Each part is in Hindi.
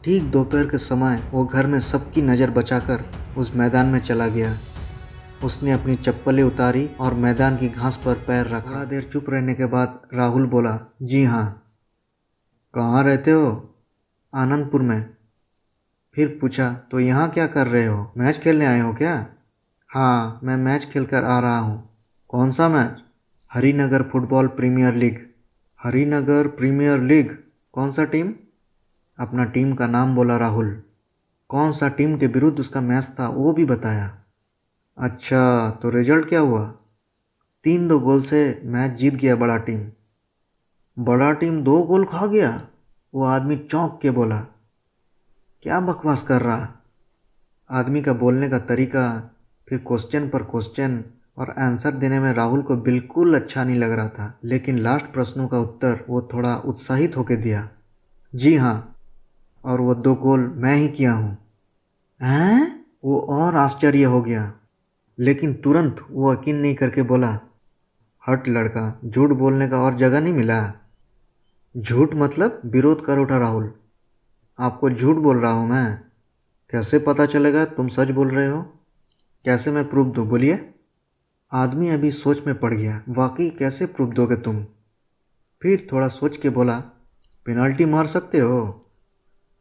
ठीक दोपहर के समय वो घर में सबकी नज़र बचाकर उस मैदान में चला गया। उसने अपनी चप्पलें उतारी और मैदान की घास पर पैर रखा। थोड़ा देर चुप रहने के बाद राहुल बोला, जी हाँ। कहाँ रहते हो? आनंदपुर में। फिर पूछा, तो यहाँ क्या कर रहे हो? मैच खेलने आए हो क्या? हाँ, मैं मैच खेलकर आ रहा हूँ। कौन सा match? Harinagar football premier league. Harinagar premier league? कौन सा टीम? अपना टीम का नाम बोला राहुल। कौन सा टीम के विरुद्ध उसका मैच था वो भी बताया। अच्छा, तो रिजल्ट क्या हुआ? 3-2 गोल से मैच जीत गया बड़ा टीम। बड़ा टीम 2 गोल खा गया? वो आदमी चौंक के बोला। क्या बकवास कर रहा? आदमी का बोलने का तरीका, फिर क्वेश्चन पर क्वेश्चन और आंसर देने में राहुल को बिल्कुल अच्छा नहीं लग रहा था। लेकिन लास्ट प्रश्नों का उत्तर वो थोड़ा उत्साहित होकर दिया। जी हाँ, और वो 2 गोल मैं ही किया हूँ। हैं? वो और आश्चर्य हो गया, लेकिन तुरंत वो यकीन नहीं करके बोला, हट लड़का, झूठ बोलने का और जगह नहीं मिला। झूठ मतलब? विरोध कर उठा राहुल। आपको झूठ बोल रहा हूँ मैं? कैसे पता चलेगा तुम सच बोल रहे हो? कैसे मैं प्रूफ दूँ, बोलिए? आदमी अभी सोच में पड़ गया। वाकई कैसे प्रूफ दोगे तुम? फिर थोड़ा सोच के बोला, पेनल्टी मार सकते हो।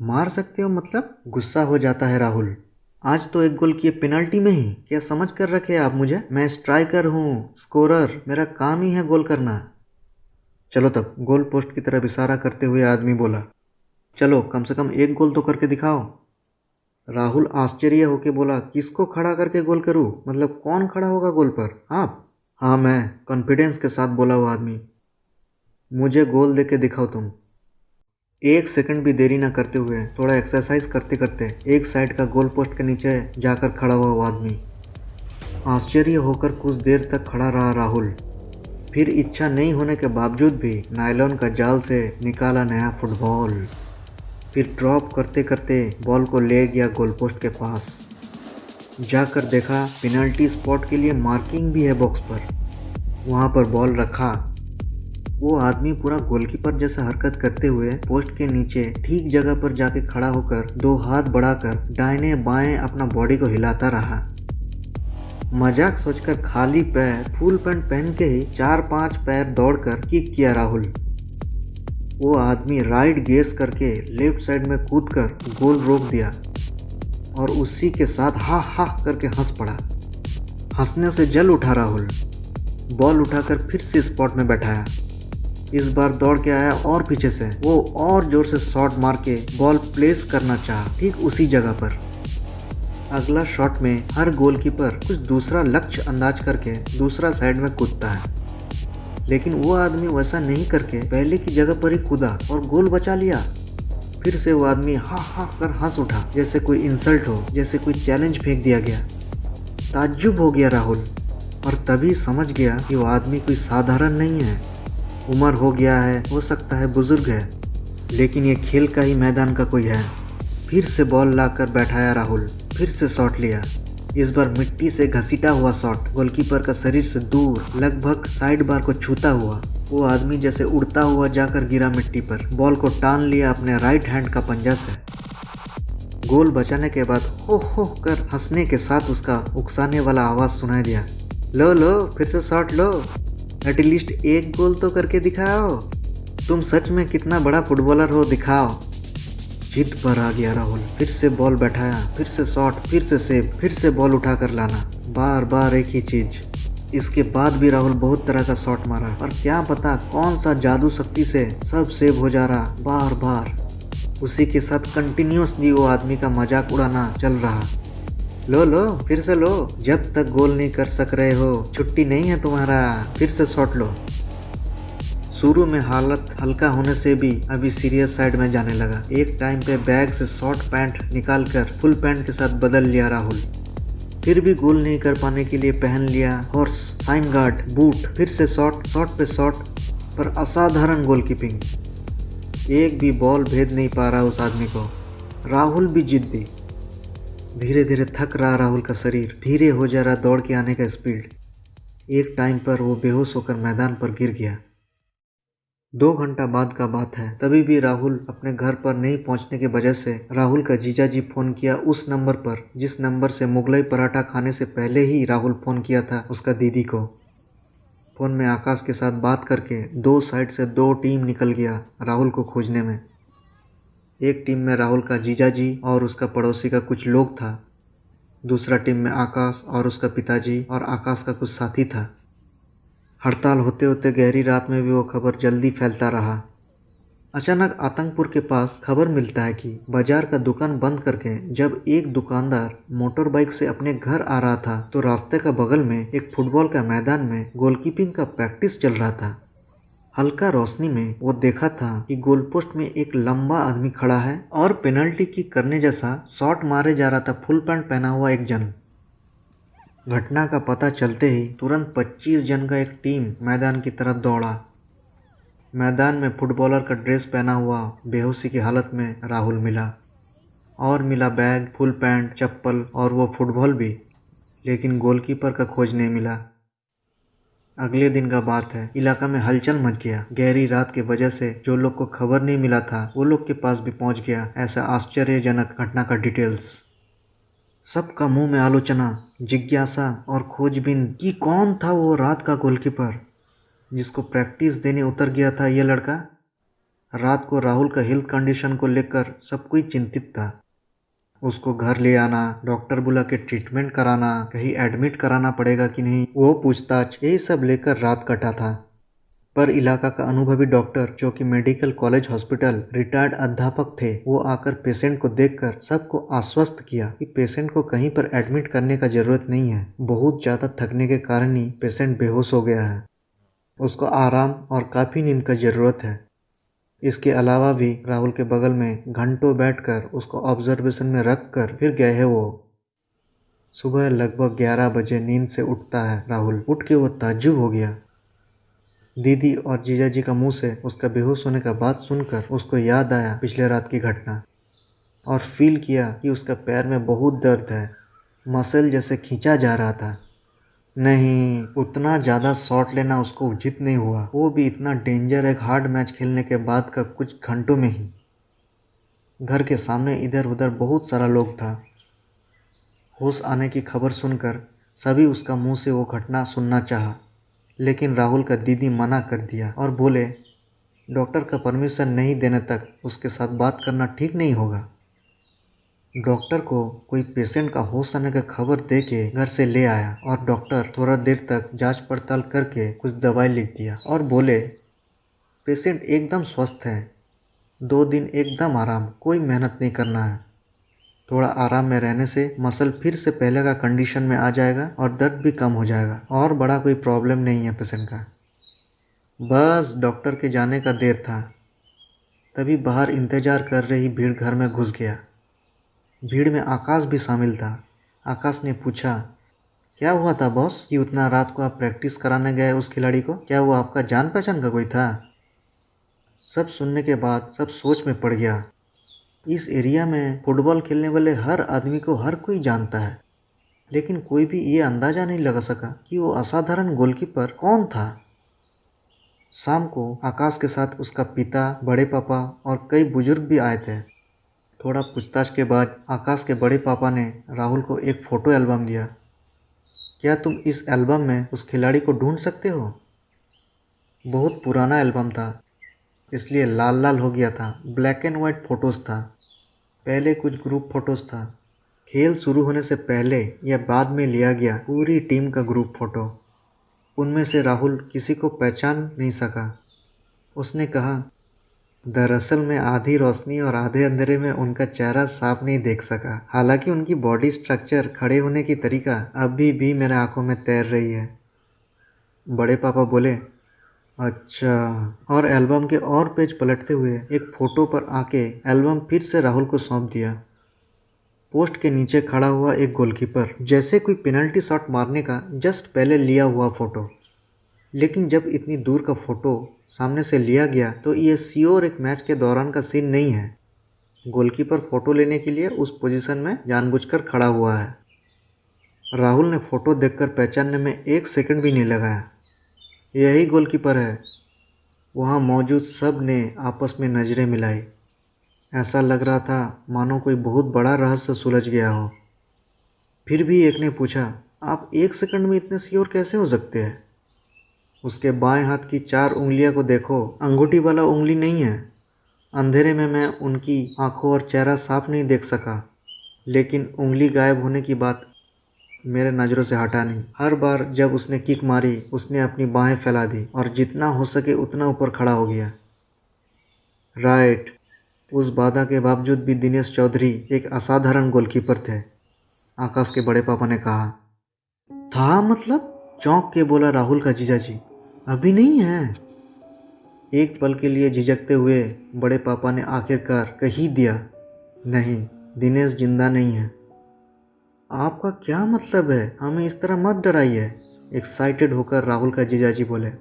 मार सकते हो मतलब? गुस्सा हो जाता है राहुल। आज तो 1 गोल किए पेनल्टी में ही? क्या समझ कर रखे आप मुझे? मैं स्ट्राइकर हूँ, स्कोरर। मेरा काम ही है गोल करना। चलो तब, गोल पोस्ट की तरफ इशारा करते हुए आदमी बोला, चलो कम से कम 1 गोल तो करके दिखाओ। राहुल आश्चर्य होके बोला, किसको खड़ा करके गोल करूँ? मतलब कौन खड़ा होगा गोल पर? आप? हाँ मैं, कॉन्फिडेंस के साथ बोला वो आदमी। मुझे गोल दे के दिखाओ तुम। 1 सेकंड भी देरी ना करते हुए, थोड़ा एक्सरसाइज करते करते एक साइड का गोल पोस्ट के नीचे जाकर खड़ा हुआ वो आदमी। आश्चर्य होकर कुछ देर तक खड़ा रहा राहुल। फिर इच्छा नहीं होने के बावजूद भी नायलॉन का जाल से निकाला नया फुटबॉल। फिर ड्रॉप करते करते बॉल को ले गया गोल पोस्ट के पास। जाकर देखा पेनल्टी स्पॉट के लिए मार्किंग भी है बॉक्स पर। वहाँ पर बॉल रखा। वो आदमी पूरा गोलकीपर जैसा हरकत करते हुए पोस्ट के नीचे ठीक जगह पर जाके खड़ा होकर 2 हाथ बढ़ाकर दाहिने बाएं अपना बॉडी को हिलाता रहा। मजाक सोचकर खाली पैर फुल पैंट पहन के ही 4-5 पैर दौड़कर किक किया राहुल। वो आदमी राइट गेस करके लेफ्ट साइड में कूदकर गोल रोक दिया और उसी के साथ हा हा करके हंस पड़ा। हंसने से जल उठा राहुल। बॉल उठाकर फिर से स्पॉट में बैठाया। इस बार दौड़ के आया और पीछे से वो और जोर से शॉट मार के बॉल प्लेस करना चाहा ठीक उसी जगह पर। अगला शॉट में हर गोलकीपर कुछ दूसरा लक्ष्य अंदाज करके दूसरा साइड में कूदता है, लेकिन वो आदमी वैसा नहीं करके पहले की जगह पर ही कूदा और गोल बचा लिया। फिर से वो आदमी हा हा कर हंस उठा, जैसे कोई इंसल्ट हो, जैसे कोई चैलेंज फेंक दिया गया। ताज्जुब हो गया राहुल और तभी समझ गया कि वो आदमी कोई साधारण नहीं है। उम्र हो गया है, हो सकता है बुजुर्ग है, लेकिन ये खेल का ही मैदान का कोई है। फिर से बॉल लाकर बैठाया राहुल। फिर से शॉट लिया। इस बार मिट्टी से घसीटा हुआ शॉट, गोलकीपर का शरीर से दूर लगभग साइड बार को छूता हुआ। वो आदमी जैसे उड़ता हुआ जाकर गिरा मिट्टी पर। बॉल को टान लिया अपने राइट हैंड का पंजा से। गोल बचाने के बाद हो कर हंसने के साथ उसका उकसाने वाला आवाज़ सुनाई दिया, लो लो फिर से शॉट लो, एटलीस्ट 1 गोल तो करके दिखाओ। तुम सच में कितना बड़ा फुटबॉलर हो, दिखाओ। जिद पर आ गया राहुल। फिर से बॉल बैठाया, फिर से शॉट, फिर से सेव, फिर से बॉल उठाकर लाना, बार बार एक ही चीज। इसके बाद भी राहुल बहुत तरह का शॉट मारा, और क्या पता कौन सा जादू शक्ति से सब सेव हो जा रहा बार बार। उसी के साथ कंटिन्यूसली वो आदमी का मजाक उड़ाना चल रहा। लो लो फिर से लो, जब तक गोल नहीं कर सक रहे हो छुट्टी नहीं है तुम्हारा, फिर से शॉट लो। शुरू में हालत हल्का होने से भी अभी सीरियस साइड में जाने लगा। एक टाइम पे बैग से शॉर्ट पैंट निकालकर फुल पैंट के साथ बदल लिया राहुल। फिर भी गोल नहीं कर पाने के लिए पहन लिया हॉर्स, साइन गार्ड, बूट। फिर से शॉट, शॉट पे शॉट, पर असाधारण गोलकीपिंग। एक भी बॉल भेद नहीं पा रहा उस आदमी को। राहुल भी जिद्दी। धीरे धीरे थक रहा राहुल का शरीर, धीरे हो जा रहा दौड़ के आने का स्पीड। एक टाइम पर वो बेहोश होकर मैदान पर गिर गया। 2 घंटा बाद का बात है। तभी भी राहुल अपने घर पर नहीं पहुंचने की वजह से राहुल का जीजाजी फोन किया उस नंबर पर जिस नंबर से मुगलई पराठा खाने से पहले ही राहुल फोन किया था उसका दीदी को। फोन में आकाश के साथ बात करके 2 साइड से 2 टीम निकल गया राहुल को खोजने में। एक टीम में राहुल का जीजाजी और उसका पड़ोसी का कुछ लोग था। दूसरा टीम में आकाश और उसका पिताजी और आकाश का कुछ साथी था। हड़ताल होते होते गहरी रात में भी वो खबर जल्दी फैलता रहा। अचानक आतंकपुर के पास खबर मिलता है कि बाजार का दुकान बंद करके जब एक दुकानदार मोटर बाइक से अपने घर आ रहा था तो रास्ते का बगल में एक फुटबॉल का मैदान में गोलकीपिंग का प्रैक्टिस चल रहा था। हल्का रोशनी में वो देखा था कि गोल पोस्ट में एक लंबा आदमी खड़ा है और पेनल्टी किक करने जैसा शॉट मारे जा रहा था फुल पैंट पहना हुआ एक जन। घटना का पता चलते ही तुरंत 25 जन का एक टीम मैदान की तरफ दौड़ा। मैदान में फुटबॉलर का ड्रेस पहना हुआ बेहोशी की हालत में राहुल मिला और मिला बैग, फुल पैंट, चप्पल और वो फुटबॉल भी, लेकिन गोलकीपर का खोज नहीं मिला। अगले दिन का बात है। इलाका में हलचल मच गया। गहरी रात की वजह से जो लोग को खबर नहीं मिला था वो लोग के पास भी पहुंच गया ऐसा आश्चर्यजनक घटना का डिटेल्स। सबका मुंह में आलोचना, जिज्ञासा और खोजबीन कि कौन था वो रात का गोलकीपर जिसको प्रैक्टिस देने उतर गया था ये लड़का। रात को राहुल का हेल्थ कंडीशन को लेकर सब कोई चिंतित था। उसको घर ले आना, डॉक्टर बुला के ट्रीटमेंट कराना, कहीं एडमिट कराना पड़ेगा कि नहीं वो पूछताछ, यही सब लेकर रात कटा था। पर इलाका का अनुभवी डॉक्टर जो कि मेडिकल कॉलेज हॉस्पिटल रिटायर्ड अध्यापक थे वो आकर पेशेंट को देखकर सबको आश्वस्त किया कि पेशेंट को कहीं पर एडमिट करने का ज़रूरत नहीं है। बहुत ज़्यादा थकने के कारण ही पेशेंट बेहोश हो गया है। उसको आराम और काफ़ी नींद का ज़रूरत है। इसके अलावा भी राहुल के बगल में घंटों बैठकर उसको ऑब्जर्वेशन में रख कर फिर गए हैं वो। सुबह लगभग 11 बजे नींद से उठता है राहुल। उठ के वो ताज्जुब हो गया। दीदी और जीजाजी का मुंह से उसका बेहोश होने का बात सुनकर उसको याद आया पिछले रात की घटना और फील किया कि उसका पैर में बहुत दर्द है, मसल जैसे खींचा जा रहा था। नहीं, उतना ज़्यादा शॉट लेना उसको उचित नहीं हुआ, वो भी इतना डेंजर एक हार्ड मैच खेलने के बाद का कुछ घंटों में ही। घर के सामने इधर उधर बहुत सारा लोग था। होश आने की खबर सुनकर सभी उसका मुंह से वो घटना सुनना चाहा, लेकिन राहुल का दीदी मना कर दिया और बोले डॉक्टर का परमिशन नहीं देने तक उसके साथ बात करना ठीक नहीं होगा। डॉक्टर को कोई पेशेंट का होश आने का खबर दे के घर से ले आया और डॉक्टर थोड़ा देर तक जांच पड़ताल करके कुछ दवाई लिख दिया और बोले पेशेंट एकदम स्वस्थ है, 2 दिन एकदम आराम, कोई मेहनत नहीं करना है। थोड़ा आराम में रहने से मसल फिर से पहले का कंडीशन में आ जाएगा और दर्द भी कम हो जाएगा और बड़ा कोई प्रॉब्लम नहीं है पेशेंट का। बस डॉक्टर के जाने का देर था। तभी बाहर इंतज़ार कर रही भीड़ घर में घुस गया। भीड़ में आकाश भी शामिल था। आकाश ने पूछा क्या हुआ था बॉस कि उतना रात को आप प्रैक्टिस कराने गए उस खिलाड़ी को? क्या वो आपका जान पहचान का कोई था? सब सुनने के बाद सब सोच में पड़ गया। इस एरिया में फुटबॉल खेलने वाले हर आदमी को हर कोई जानता है, लेकिन कोई भी ये अंदाज़ा नहीं लगा सका कि वो असाधारण गोलकीपर कौन था। शाम को आकाश के साथ उसका पिता, बड़े पापा और कई बुजुर्ग भी आए थे। थोड़ा पूछताछ के बाद आकाश के बड़े पापा ने राहुल को एक फ़ोटो एल्बम दिया। क्या तुम इस एल्बम में उस खिलाड़ी को ढूंढ सकते हो? बहुत पुराना एल्बम था, इसलिए लाल लाल हो गया था। ब्लैक एंड वाइट फ़ोटोज़ था। पहले कुछ ग्रुप फ़ोटोज़ था। खेल शुरू होने से पहले या बाद में लिया गया पूरी टीम का ग्रुप फ़ोटो। उनमें से राहुल किसी को पहचान नहीं सका। उसने कहा दरअसल मैं आधी रोशनी और आधे अंधेरे में उनका चेहरा साफ नहीं देख सका। हालांकि उनकी बॉडी स्ट्रक्चर, खड़े होने की तरीका अभी भी मेरे आंखों में तैर रही है। बड़े पापा बोले अच्छा, और एल्बम के और पेज पलटते हुए एक फ़ोटो पर आके एल्बम फिर से राहुल को सौंप दिया। पोस्ट के नीचे खड़ा हुआ एक गोलकीपर, जैसे कोई पेनल्टी शॉट मारने का जस्ट पहले लिया हुआ फ़ोटो। लेकिन जब इतनी दूर का फ़ोटो सामने से लिया गया तो ये श्योर एक मैच के दौरान का सीन नहीं है। गोलकीपर फ़ोटो लेने के लिए उस पोजीशन में जानबूझकर खड़ा हुआ है। राहुल ने फ़ोटो देखकर पहचानने में 1 सेकंड भी नहीं लगाया। यही गोलकीपर है। वहाँ मौजूद सब ने आपस में नज़रें मिलाई। ऐसा लग रहा था मानो कोई बहुत बड़ा रहस्य सुलझ गया हो। फिर भी एक ने पूछा, आप 1 सेकंड में इतने श्योर कैसे हो सकते हैं? उसके बाएं हाथ की 4 उंगलियां को देखो, अंगूठी वाला उंगली नहीं है। अंधेरे में मैं उनकी आंखों और चेहरा साफ नहीं देख सका, लेकिन उंगली गायब होने की बात मेरे नज़रों से हटा नहीं। हर बार जब उसने किक मारी, उसने अपनी बाहें फैला दी और जितना हो सके उतना ऊपर खड़ा हो गया। राइट, उस बाधा के बावजूद भी दिनेश चौधरी एक असाधारण गोलकीपर थे, आकाश के बड़े पापा ने कहा। था मतलब? चौंक के बोला राहुल का जीजाजी। अभी नहीं है। एक पल के लिए झिझकते हुए बड़े पापा ने आखिरकार कह ही दिया, नहीं, दिनेश जिंदा नहीं है। आपका क्या मतलब है? हमें इस तरह मत डराइए, एक्साइटेड होकर राहुल का जीजाजी बोले।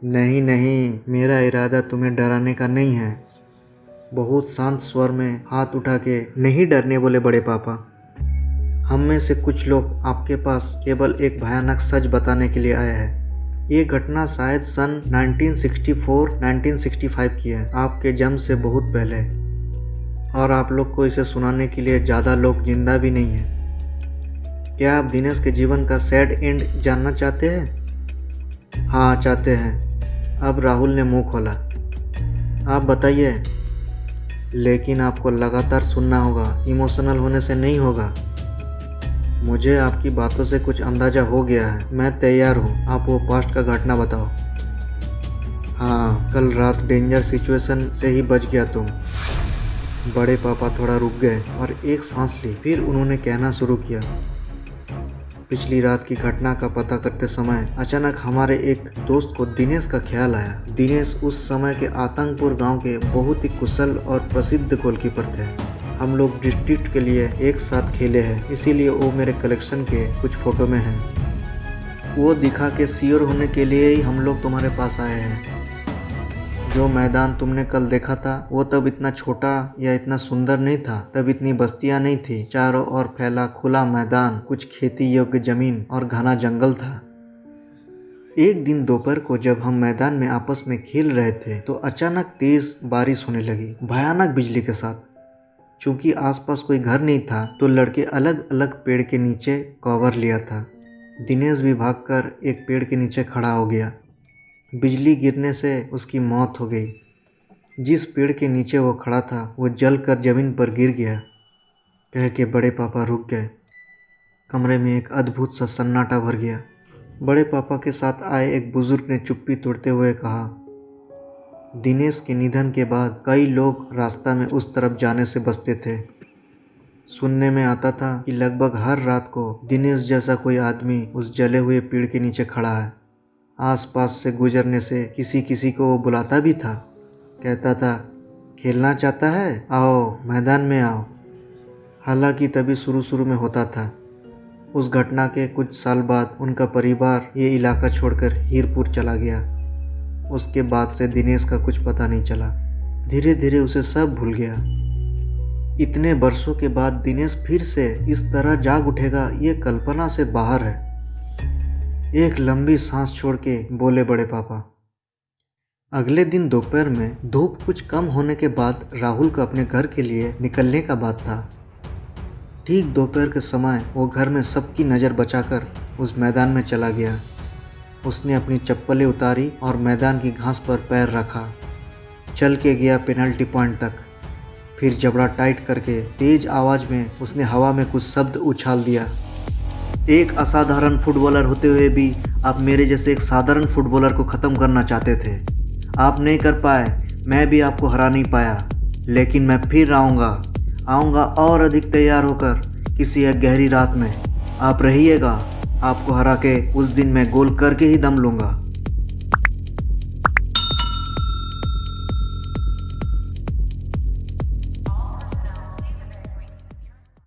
नहीं नहीं, मेरा इरादा तुम्हें डराने का नहीं है, बहुत शांत स्वर में हाथ उठा के नहीं डरने बोले बड़े पापा। हम में से कुछ लोग आपके पास केवल एक भयानक सच बताने के लिए आए हैं। ये घटना शायद सन 1964-1965 की है, आपके जन्म से बहुत पहले, और आप लोग को इसे सुनाने के लिए ज़्यादा लोग जिंदा भी नहीं हैं। क्या आप दिनेश के जीवन का सैड एंड जानना चाहते हैं? हाँ, चाहते हैं। अब राहुल ने मुंह खोला। आप बताइए। लेकिन आपको लगातार सुनना होगा, इमोशनल होने से नहीं होगा। मुझे आपकी बातों से कुछ अंदाज़ा हो गया है, मैं तैयार हूँ। आप वो पास्ट का घटना बताओ। हाँ, कल रात डेंजर सिचुएशन से ही बच गया तुम। बड़े पापा थोड़ा रुक गए और एक सांस ली, फिर उन्होंने कहना शुरू किया। पिछली रात की घटना का पता करते समय अचानक हमारे एक दोस्त को दिनेश का ख्याल आया। दिनेश उस समय के आतंकपुर गांव के बहुत ही कुशल और प्रसिद्ध गोलकीपर थे। हम लोग डिस्ट्रिक्ट के लिए एक साथ खेले हैं, इसीलिए वो मेरे कलेक्शन के कुछ फोटो में है। वो दिखा के श्योर होने के लिए ही हम लोग तुम्हारे पास आए हैं। जो मैदान तुमने कल देखा था वो तब इतना छोटा या इतना सुंदर नहीं था, तब इतनी बस्तियां नहीं थी। चारों ओर फैला खुला मैदान, कुछ खेती योग्य जमीन और घना जंगल था। एक दिन दोपहर को जब हम मैदान में आपस में खेल रहे थे तो अचानक तेज बारिश होने लगी, भयानक बिजली के साथ। चूंकि आसपास कोई घर नहीं था तो लड़के अलग अलग पेड़ के नीचे कवर लिया था। दिनेश भी भागकर एक पेड़ के नीचे खड़ा हो गया। बिजली गिरने से उसकी मौत हो गई। जिस पेड़ के नीचे वो खड़ा था वो जलकर जमीन पर गिर गया। कह के बड़े पापा रुक गए। कमरे में एक अद्भुत सा सन्नाटा भर गया। बड़े पापा के साथ आए एक बुजुर्ग ने चुप्पी तोड़ते हुए कहा, दिनेश के निधन के बाद कई लोग रास्ता में उस तरफ जाने से बचते थे। सुनने में आता था कि लगभग हर रात को दिनेश जैसा कोई आदमी उस जले हुए पेड़ के नीचे खड़ा है। आसपास से गुजरने से किसी किसी को वो बुलाता भी था। कहता था, खेलना चाहता है? आओ, मैदान में आओ। हालांकि तभी शुरू में होता था। उस घटना के कुछ साल बाद उनका परिवार ये इलाका छोड़कर हीरपुर चला गया। उसके बाद से दिनेश का कुछ पता नहीं चला। धीरे धीरे उसे सब भूल गया। इतने वर्षों के बाद दिनेश फिर से इस तरह जाग उठेगा, ये कल्पना से बाहर है। एक लंबी सांस छोड़ के बोले बड़े पापा। अगले दिन दोपहर में धूप कुछ कम होने के बाद राहुल को अपने घर के लिए निकलने का बात था। ठीक दोपहर के समय वो घर में सबकी नज़र बचाकर उस मैदान में चला गया। उसने अपनी चप्पलें उतारी और मैदान की घास पर पैर रखा। चल के गया पेनल्टी पॉइंट तक। फिर जबड़ा टाइट करके तेज आवाज़ में उसने हवा में कुछ शब्द उछाल दिया। एक असाधारण फुटबॉलर होते हुए भी आप मेरे जैसे एक साधारण फुटबॉलर को ख़त्म करना चाहते थे। आप नहीं कर पाए, मैं भी आपको हरा नहीं पाया, लेकिन मैं फिर आऊँगा और अधिक तैयार होकर किसी एक गहरी रात में। आप रहिएगा, आपको हरा के उस दिन मैं गोल करके ही दम लूँगा।